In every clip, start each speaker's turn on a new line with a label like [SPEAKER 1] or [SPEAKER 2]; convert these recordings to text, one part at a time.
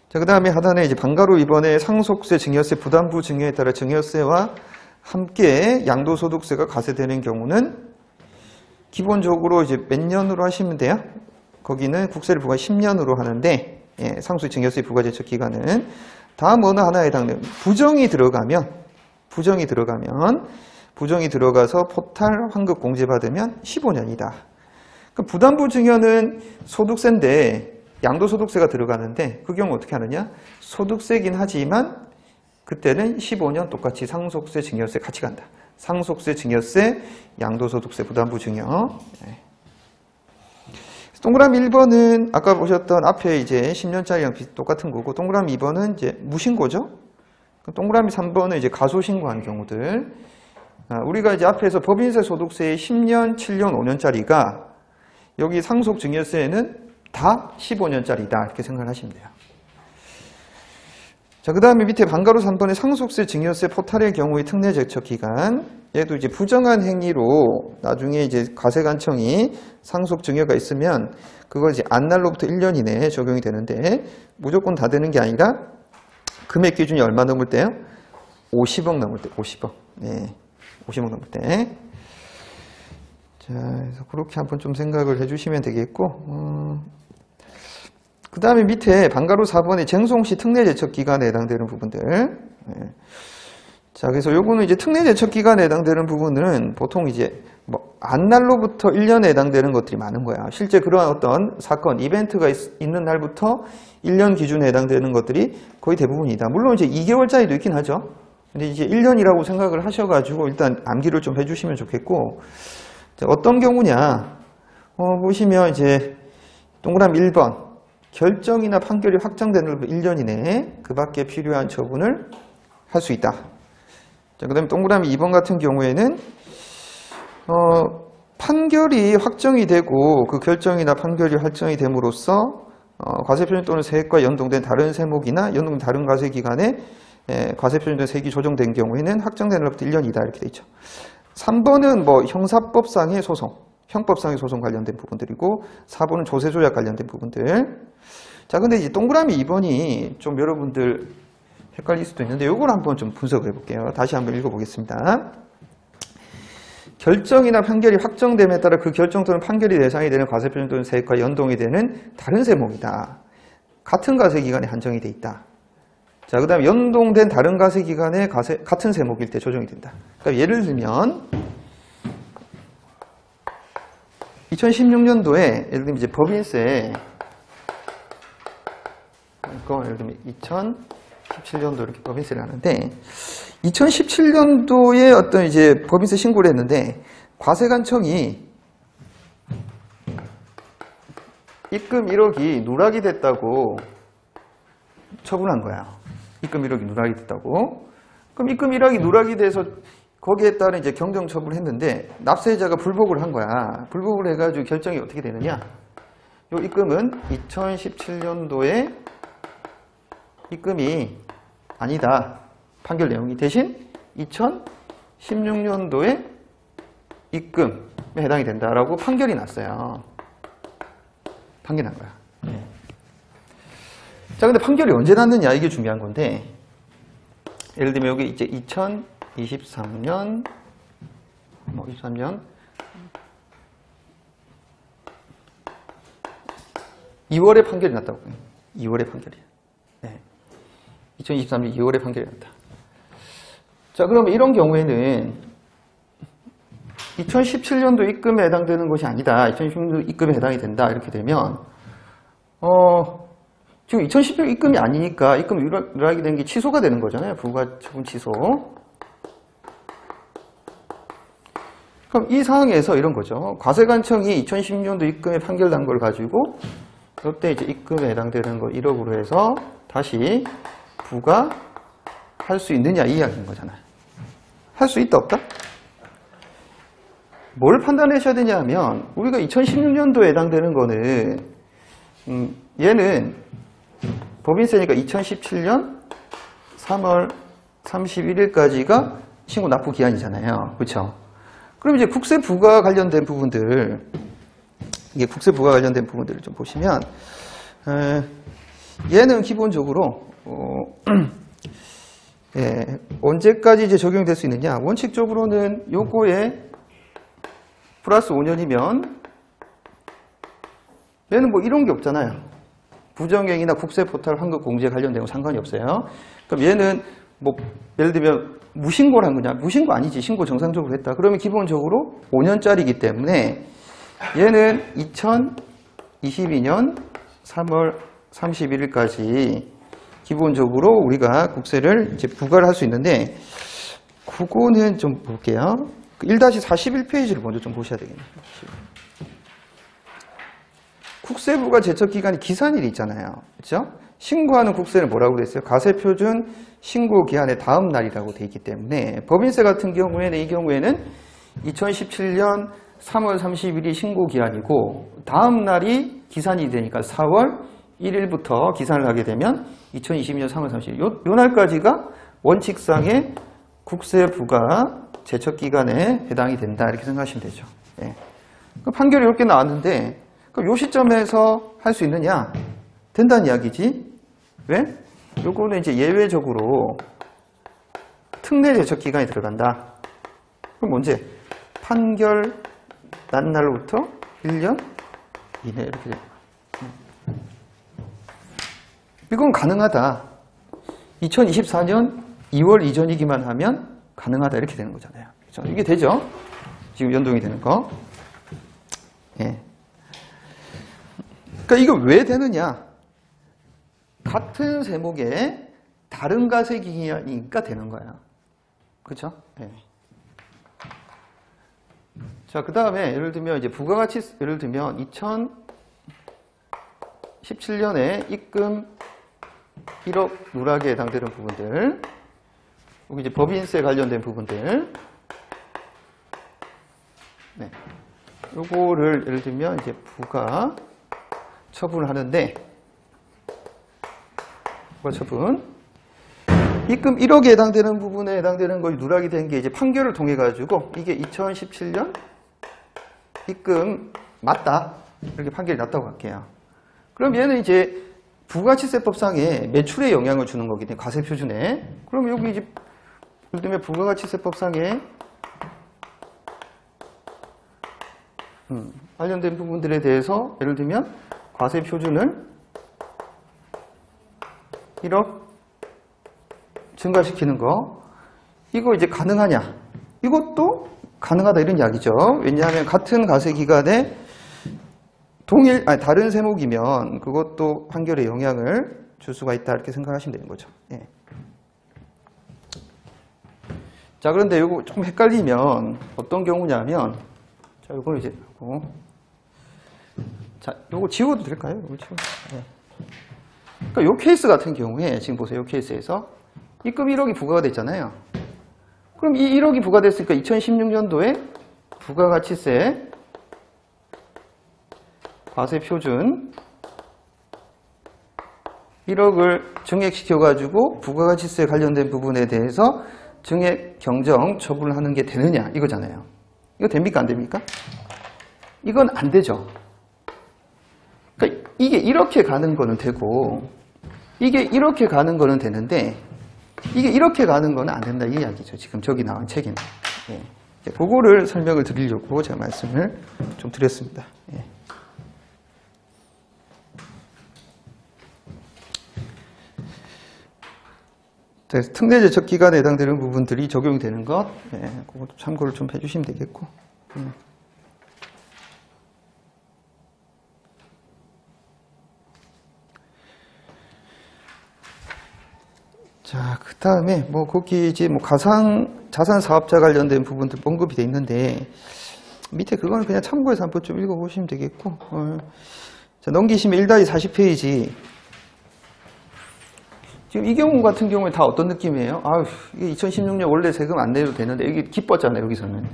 [SPEAKER 1] 자, 그 다음에 하단에 이제 방가로 이번에 상속세, 증여세, 부담부 증여에 따라 증여세와 함께 양도소득세가 과세되는 경우는 기본적으로 이제 몇 년으로 하시면 돼요? 거기는 국세를 부과 10년으로 하는데, 예, 상속세, 증여세 부과제척 기간은 다음 어느 하나에 해당되는 부정이 들어가서 포탈 환급 공제받으면 15년이다. 그럼 부담부 증여는 소득세인데 양도소득세가 들어가는데 그 경우 어떻게 하느냐? 소득세긴 하지만 그때는 15년 똑같이 상속세, 증여세 같이 간다. 상속세, 증여세, 양도소득세, 부담부 증여. 네. 동그라미 1번은 아까 보셨던 앞에 이제 10년짜리랑 똑같은 거고, 동그라미 2번은 이제 무신고죠. 동그라미 3번은 이제 가소신고한 경우들. 우리가 이제 앞에서 법인세 소득세의 10년, 7년, 5년짜리가 여기 상속 증여세에는 다 15년짜리다. 이렇게 생각을 하시면 돼요. 자, 그 다음에 밑에 방가로 3번의 상속세, 증여세, 포탈의 경우의 특례 제척 기간. 얘도 이제 부정한 행위로 나중에 이제 과세관청이 상속 증여가 있으면 그걸 이제 안날로부터 1년 이내에 적용이 되는데 무조건 다 되는 게 아니라 금액 기준이 얼마 넘을 때요? 50억 넘을 때, 50억. 네. 50억 넘을 때. 자, 그래서 그렇게 한번 좀 생각을 해주시면 되겠고, 그 다음에 밑에 방가로 4번의 쟁송시 특례 제척 기간에 해당되는 부분들. 네. 자, 그래서 요거는 이제 특례 제척 기간에 해당되는 부분은 보통 이제 뭐 안날로부터 1년에 해당되는 것들이 많은 거야. 실제 그러한 어떤 사건, 이벤트가 있는 날부터 1년 기준에 해당되는 것들이 거의 대부분이다. 물론 이제 2개월짜리도 있긴 하죠. 근데 이제 1년이라고 생각을 하셔가지고 일단 암기를 좀 해주시면 좋겠고, 자, 어떤 경우냐, 보시면 이제 동그라미 1번, 결정이나 판결이 확정되는 1년 이내에 그 밖에 필요한 처분을 할 수 있다. 자, 그 다음에 동그라미 2번 같은 경우에는, 판결이 확정이 되고 그 결정이나 판결이 확정이 됨으로써 과세표준 또는 세액과 연동된 다른 세목이나 연동된 다른 과세기간에 과세표준된 세액이 조정된 경우에는 확정된 날부터 1년이다. 이렇게 돼 있죠. 3번은 뭐 형사법상의 소송, 형법상의 소송 관련된 부분들이고 4번은 조세조약 관련된 부분들. 자, 근데 이제 동그라미 2번이 좀 여러분들 헷갈릴 수도 있는데 이걸 한번 좀 분석을 해볼게요. 다시 한번 읽어보겠습니다. 결정이나 판결이 확정됨에 따라 그 결정 또는 판결이 대상이 되는 과세표준 또는 세액과 연동이 되는 다른 세목이다. 같은 과세기간에 한정이 돼 있다. 자, 그 다음에 연동된 다른 과세기간에 같은 세목일 때 조정이 된다. 그러니까 예를 들면 2016년도에 예를 들면 이제 법인세 이거 예를 들면 2017년도 이렇게 법인세를 하는데 2017년도에 어떤 이제 법인세 신고를 했는데 과세관청이 입금 1억이 누락이 됐다고 처분한 거야. 입금 1억이 누락이 됐다고. 그럼 입금 1억이 누락이 돼서 거기에 따른 이제 경정 처분을 했는데 납세자가 불복을 한 거야. 불복을 해가지고 결정이 어떻게 되느냐? 이 입금은 2017년도에 입금이 아니다. 판결 내용이 대신 2016년도에 입금에 해당이 된다라고 판결이 났어요. 판결이 난 거야. 네. 자, 근데 판결이 언제 났느냐 이게 중요한 건데 예를 들면 여기 이제 2023년 23년 2월에 판결이 났다고. 2월에 판결이. 네. 2023년 2월에 판결이 났다. 자, 그러면 이런 경우에는 2017년도 입금에 해당되는 것이 아니다. 2016년도 입금에 해당이 된다. 이렇게 되면 지금 2017년 입금이 아니니까 입금 누락이 된 게 취소가 되는 거잖아요. 부과처분 취소. 그럼 이 상황에서 이런 거죠. 과세관청이 2016년도 입금에 판결 난 걸 가지고 그때 이제 입금에 해당되는 거 1억으로 해서 다시 부과할 수 있느냐 이 이야기인 거잖아요. 할 수 있다 없다? 뭘 판단하셔야 되냐 하면 우리가 2016년도에 해당되는 거는 얘는 법인세니까 2017년 3월 31일까지가 신고 납부 기한이잖아요. 그렇죠? 그럼 이제 국세 부과 관련된 부분들, 이게 국세 부과 관련된 부분들을 좀 보시면 얘는 기본적으로 예, 언제까지 이제 적용될 수 있느냐? 원칙적으로는 요거에 플러스 5년이면 얘는 뭐 이런 게 없잖아요. 부정행위나 국세포탈 환급 공제 관련된 거 상관이 없어요. 그럼 얘는 뭐 예를 들면 무신고를 한 거냐? 무신고 아니지. 신고 정상적으로 했다. 그러면 기본적으로 5년짜리이기 때문에 얘는 2022년 3월 31일까지 기본적으로 우리가 국세를 이제 부과를 할 수 있는데, 그거는 좀 볼게요. 1-41페이지를 먼저 좀 보셔야 되겠네요. 국세부가 제척기간이 기산일이 있잖아요. 그렇죠? 신고하는 국세는 뭐라고 그랬어요? 과세표준 신고 기한의 다음 날이라고 돼 있기 때문에 법인세 같은 경우에는 이 경우에는 2017년 3월 30일이 신고 기한이고 다음 날이 기산이 되니까 4월 1일부터 기산을 하게 되면 2022년 3월 30일 요 날까지가 원칙상의 국세 부과 제척 기간에 해당이 된다 이렇게 생각하시면 되죠. 예. 그 판결이 이렇게 나왔는데 그럼 요 시점에서 할 수 있느냐? 된다는 이야기지. 왜? 요거는 이제 예외적으로 특례 제척 기간이 들어간다. 그럼 언제? 판결 난 날로부터 1년 이내 이렇게 됩니다. 이건 가능하다. 2024년 2월 이전이기만 하면 가능하다 이렇게 되는 거잖아요. 그렇죠? 이게 되죠? 지금 연동이 되는 거. 예. 그러니까 이거 왜 되느냐? 같은 세목에 다른 과세 기간이니까 되는 거야. 그렇죠? 예. 자, 그 다음에 예를 들면 이제 부가가치 예를 들면 2017년에 입금 1억 누락에 해당되는 부분들, 여기 이제 법인세 관련된 부분들, 네, 요거를 예를 들면 이제 부가 처분을 하는데, 부가 처분, 입금 1억에 해당되는 부분에 해당되는 것이 누락이 된 게 이제 판결을 통해 가지고 이게 2017년 입금 맞다 이렇게 판결이 났다고 할게요. 그럼 얘는 이제 부가가치세법상에 매출에 영향을 주는 거기 때문에 과세표준에. 그럼 여기 이제 예를 들면 부가가치세법상에 관련된 부분들에 대해서 예를 들면 과세표준을 1억 증가시키는 거, 이거 이제 가능하냐? 이것도 가능하다 이런 이야기죠. 왜냐하면 같은 과세기간에 다른 세목이면 그것도 판결에 영향을 줄 수가 있다 이렇게 생각하시면 되는 거죠. 예. 자, 그런데 이거 조금 헷갈리면 어떤 경우냐면, 자, 이걸 이제 하고, 자, 이거 지워도 될까요? 이거 지워. 예. 그러니까 이 케이스 같은 경우에 지금 보세요. 이 케이스에서 입금 1억이 부과가 됐잖아요. 그럼 이 1억이 부과됐으니까 2016년도에 부가가치세 과세표준 1억을 증액시켜가지고 부가가치세 관련된 부분에 대해서 증액 경정 처분을 하는 게 되느냐 이거잖아요. 이거 됩니까? 안 됩니까? 이건 안 되죠. 그러니까 이게 이렇게 가는 거는 되고 이게 이렇게 가는 거는 되는데 이게 이렇게 가는 거는 안 된다 이 이야기죠. 지금 저기 나온 책에는. 예. 그거를 설명을 드리려고 제가 말씀을 좀 드렸습니다. 예. 특례 제척 기간에 해당되는 부분들이 적용이 되는 것, 예, 그것도 참고를 좀 해주시면 되겠고. 자, 그 다음에 뭐 거기 이제 뭐 가상 자산 사업자 관련된 부분들 언급이 돼 있는데 밑에 그거는 그냥 참고해서 한번 좀 읽어보시면 되겠고. 자, 넘기시면 1-40페이지. 지금 이 경우 같은 경우에 다 어떤 느낌이에요? 아유, 이게 2016년 원래 세금 안 내도 되는데 이게 기뻤잖아요, 여기서는.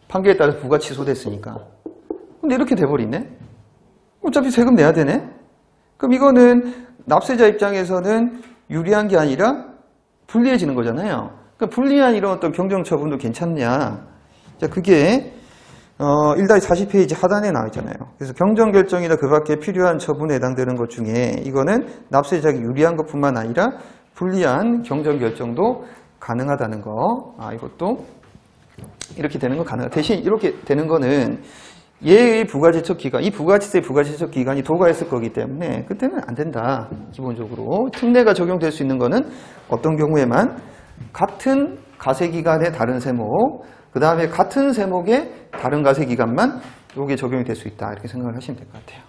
[SPEAKER 1] 판결에 따라서 부가 취소됐으니까. 근데 이렇게 돼버리네? 어차피 세금 내야 되네? 그럼 이거는 납세자 입장에서는 유리한 게 아니라 불리해지는 거잖아요. 그러니까 불리한 이런 어떤 경정처분도 괜찮냐? 자, 그게 1-40페이지 하단에 나와 있잖아요. 그래서 경정결정이나 그 밖에 필요한 처분에 해당되는 것 중에 이거는 납세자에게 유리한 것뿐만 아니라 불리한 경정결정도 가능하다는 거. 이것도 이렇게 되는 건 가능하다. 대신 이렇게 되는 거는 얘의 부가제척 기간, 이 부가지세의 부가제척 기간이 도과했을 거기 때문에 그때는 안 된다. 기본적으로. 특례가 적용될 수 있는 거는 어떤 경우에만 같은 가세기간의 다른 세목, 그 다음에 같은 세목의 다른 가세기간만 이게 적용이 될 수 있다. 이렇게 생각을 하시면 될 것 같아요.